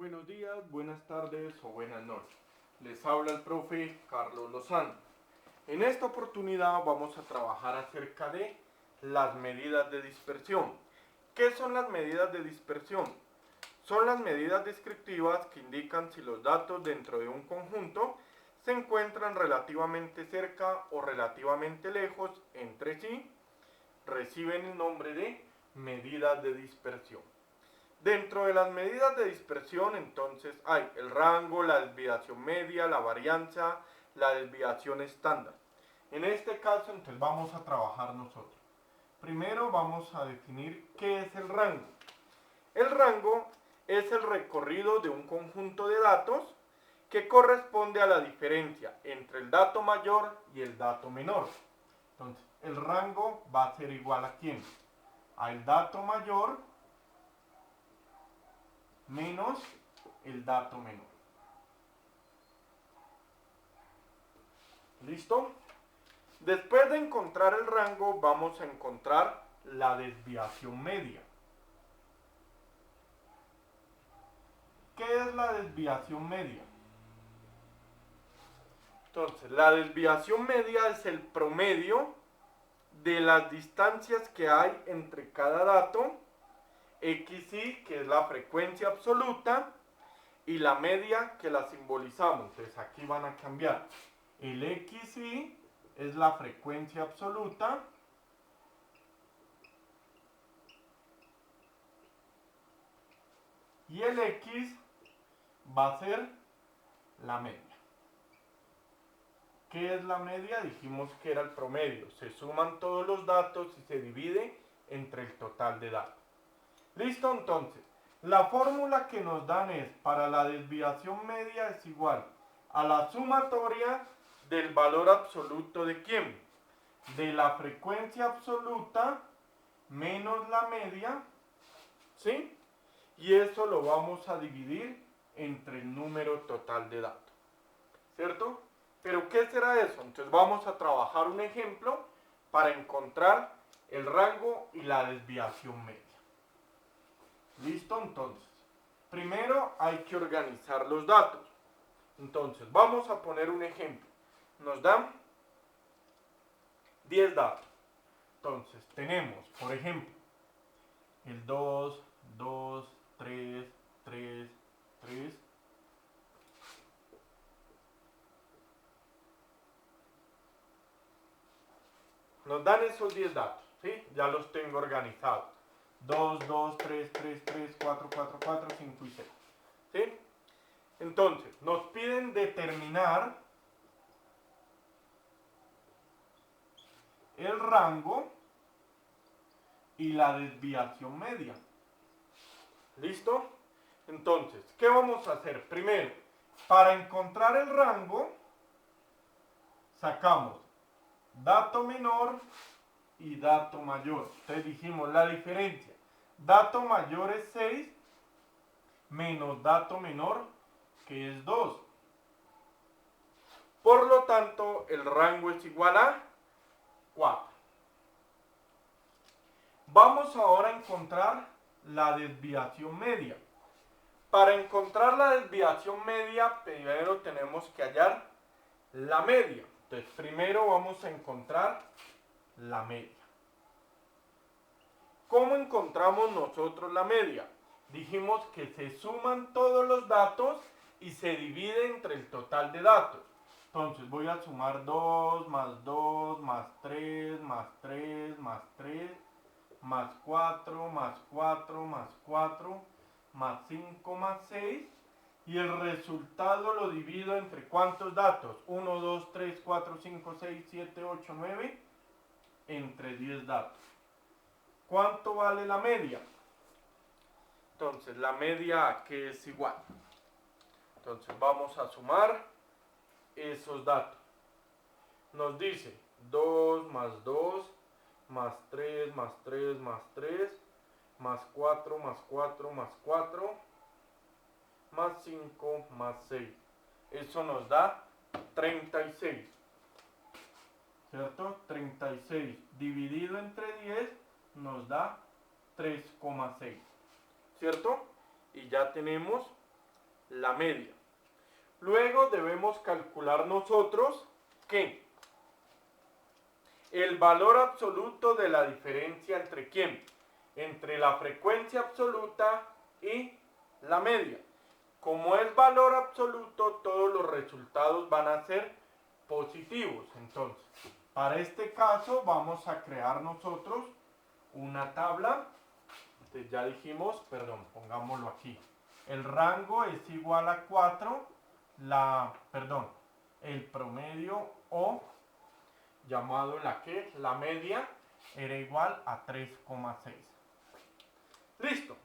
buenos días, buenas tardes o buenas noches. Les habla el profe Carlos Lozano. En esta oportunidad vamos a trabajar acerca de las medidas de dispersión. ¿Qué son las medidas de dispersión? Son las medidas descriptivas que indican si los datos dentro de un conjunto se encuentran relativamente cerca o relativamente lejos entre sí. Reciben el nombre de medidas de dispersión. Dentro de las medidas de dispersión, entonces, hay el rango, la desviación media, la varianza, la desviación estándar. En este caso, entonces, vamos a trabajar nosotros. Primero vamos a definir qué es el rango. El rango es el recorrido de un conjunto de datos que corresponde a la diferencia entre el dato mayor y el dato menor. Entonces, el rango va a ser igual a ¿quién? Al dato mayor menos el dato menor. ¿Listo? Después de encontrar el rango, vamos a encontrar la desviación media. ¿Qué es la desviación media? Entonces, la desviación media es el promedio de las distancias que hay entre cada dato, xy, que es la frecuencia absoluta, y la media, que la simbolizamos. Entonces, aquí van a cambiar. El xy es la frecuencia absoluta y el x va a ser la media. ¿Qué es la media? Dijimos que era el promedio. Se suman todos los datos y se divide entre el total de datos. ¿Listo? Entonces, la fórmula que nos dan es, para la desviación media es igual a la sumatoria del valor absoluto de ¿quién? De la frecuencia absoluta menos la media, ¿sí? Y eso lo vamos a dividir entre el número total de datos, ¿cierto? ¿Pero qué será eso? Entonces vamos a trabajar un ejemplo para encontrar el rango y la desviación media. ¿Listo? Entonces, primero hay que organizar los datos. Entonces, vamos a poner un ejemplo. Nos dan 10 datos. Entonces, tenemos, por ejemplo, el 2, 2, 3, 3, 3. Nos dan esos 10 datos, ¿sí? Ya los tengo organizados. 2, 2, 3, 3, 3, 4, 4, 4, 5 y 6. ¿Sí? Entonces, nos piden determinar el rango y la desviación media. ¿Listo? Entonces, ¿qué vamos a hacer? Primero, para encontrar el rango, sacamos dato menor y dato mayor. Entonces dijimos la diferencia. Dato mayor es 6 menos dato menor, que es 2. Por lo tanto, el rango es igual a 4. Vamos ahora a encontrar la desviación media. Para encontrar la desviación media, primero tenemos que hallar la media. Entonces, primero vamos a encontrar la media. ¿Cómo encontramos nosotros la media? Dijimos que se suman todos los datos y se divide entre el total de datos. Entonces voy a sumar 2 más 2 más 3 más 3 más 3 más 4 más 4 más 4 más 5 más 6. Y el resultado lo divido entre ¿cuántos datos? 1, 2, 3, 4, 5, 6, 7, 8, 9. Entre 10 datos. ¿Cuánto vale la media? Entonces, la media ¿a qué es igual? Entonces, vamos a sumar esos datos. Nos dice 2 más 2 más 3 más 3 más 3 más 4 más 4 más 4 más 5 más 6. Eso nos da 36. ¿Cierto? 36 dividido entre 10 nos da 3,6. ¿Cierto? Y ya tenemos la media. Luego debemos calcular nosotros que el valor absoluto de la diferencia entre ¿quién? Entre la frecuencia absoluta y la media. Como es valor absoluto, todos los resultados van a ser positivos. Entonces, para este caso vamos a crear nosotros una tabla. Entonces ya dijimos, perdón, pongámoslo aquí. El rango es igual a 4, el promedio o llamado la media era igual a 3,6. Listo.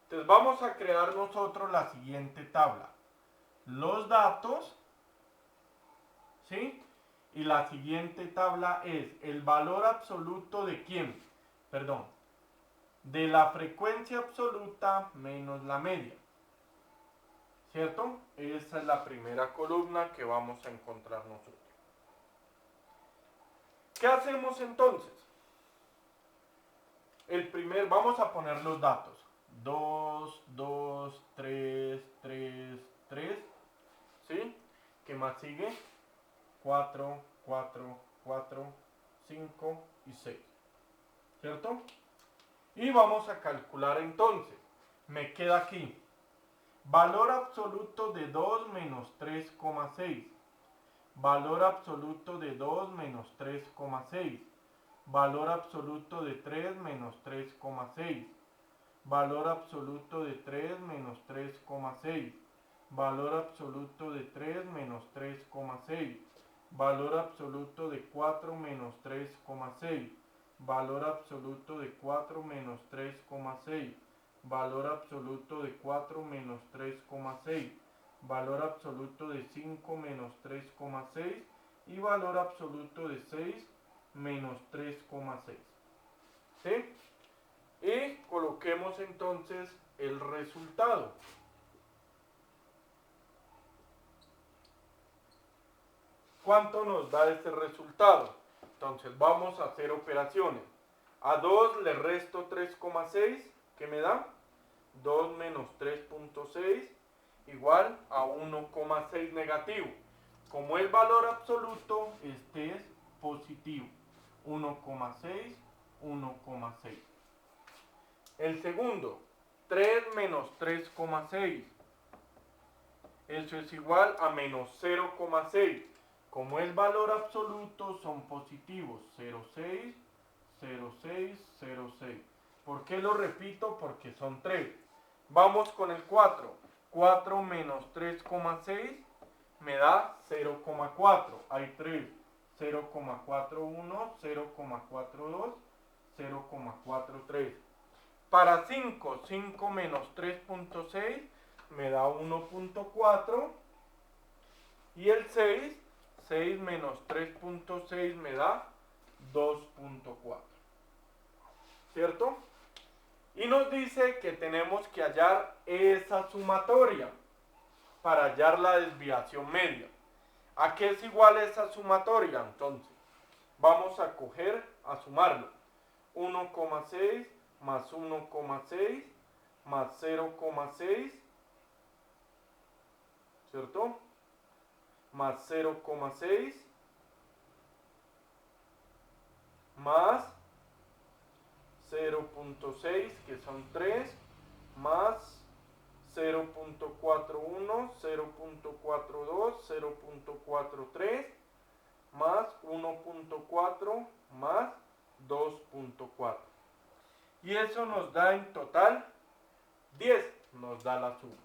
Entonces vamos a crear nosotros la siguiente tabla. Los datos, ¿sí? Y la siguiente tabla es el valor absoluto de ¿quién? Perdón. De la frecuencia absoluta menos la media. ¿Cierto? Esa es la primera columna que vamos a encontrar nosotros. ¿Qué hacemos entonces? Vamos a poner los datos. 2, 2, 3, 3, 3. ¿Sí? ¿Qué más sigue? 4, 4, 4, 5 y 6. ¿Cierto? Y vamos a calcular entonces. Me queda aquí. Valor absoluto de 2 menos 3,6. Valor absoluto de 2 menos 3,6. Valor absoluto de 3 menos 3,6. Valor absoluto de 3 menos 3,6. Valor absoluto de 3 menos 3,6. Valor absoluto de 4 menos 3,6. Valor absoluto de 4 menos 3,6. Valor absoluto de 4 menos 3,6. Valor absoluto de 5 menos 3,6. Y valor absoluto de 6 menos 3,6. ¿Sí? Y coloquemos entonces el resultado. ¿Cuánto nos da este resultado? Entonces vamos a hacer operaciones. A 2 le resto 3,6, ¿qué me da? 2 menos 3,6 igual a 1,6 negativo. Como el valor absoluto, este es positivo. 1,6, 1,6. El segundo, 3 menos 3,6. Eso es igual a menos 0,6. Como es valor absoluto, son positivos. 0,6, 0,6, 0,6. ¿Por qué lo repito? Porque son 3. Vamos con el 4. 4 menos 3,6 me da 0,4. Hay 3. 0,41, 0,42, 0,43. Para 5, 5 menos 3,6 me da 1,4. Y el 6, 6 menos 3,6 me da 2,4. ¿Cierto? Y nos dice que tenemos que hallar esa sumatoria para hallar la desviación media. ¿A qué es igual esa sumatoria? Entonces, vamos a sumarlo. 1,6 más 1,6 más 0,6, ¿cierto? Más 0,6 más 0,6 que son 3 más 0,41, 0,42, 0,43 más 1,4 más 2,4. Y eso nos da en total 10, nos da la suma.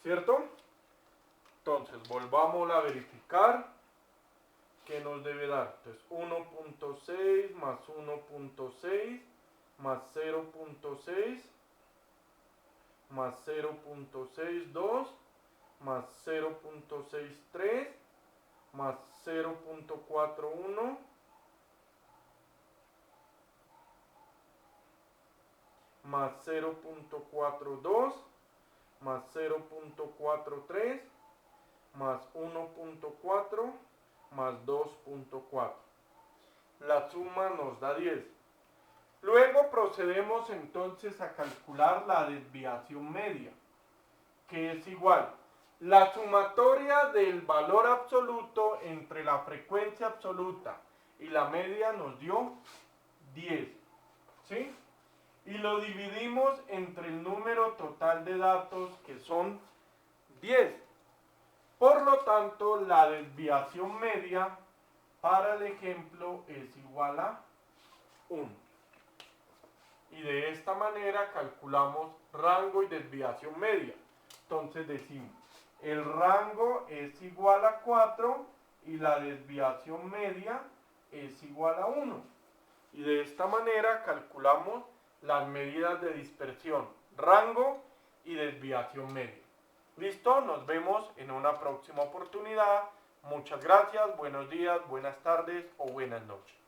¿Cierto? Entonces, volvamos a verificar que nos debe dar. Entonces, 1,6 más 1,6 más 0,6 más 0,62 más 0,63 más 0,41 más 0,42 más 0,43 más 1,4 más 2,4. La suma nos da 10. Luego procedemos entonces a calcular la desviación media, que es igual la sumatoria del valor absoluto entre la frecuencia absoluta y la media nos dio 10, ¿sí? Y lo dividimos entre el número total de datos, que son 10. Por lo tanto, la desviación media para el ejemplo es igual a 1. Y de esta manera calculamos rango y desviación media. Entonces decimos, el rango es igual a 4 y la desviación media es igual a 1. Y de esta manera calculamos las medidas de dispersión, rango y desviación media. ¿Listo? Nos vemos en una próxima oportunidad. Muchas gracias, buenos días, buenas tardes o buenas noches.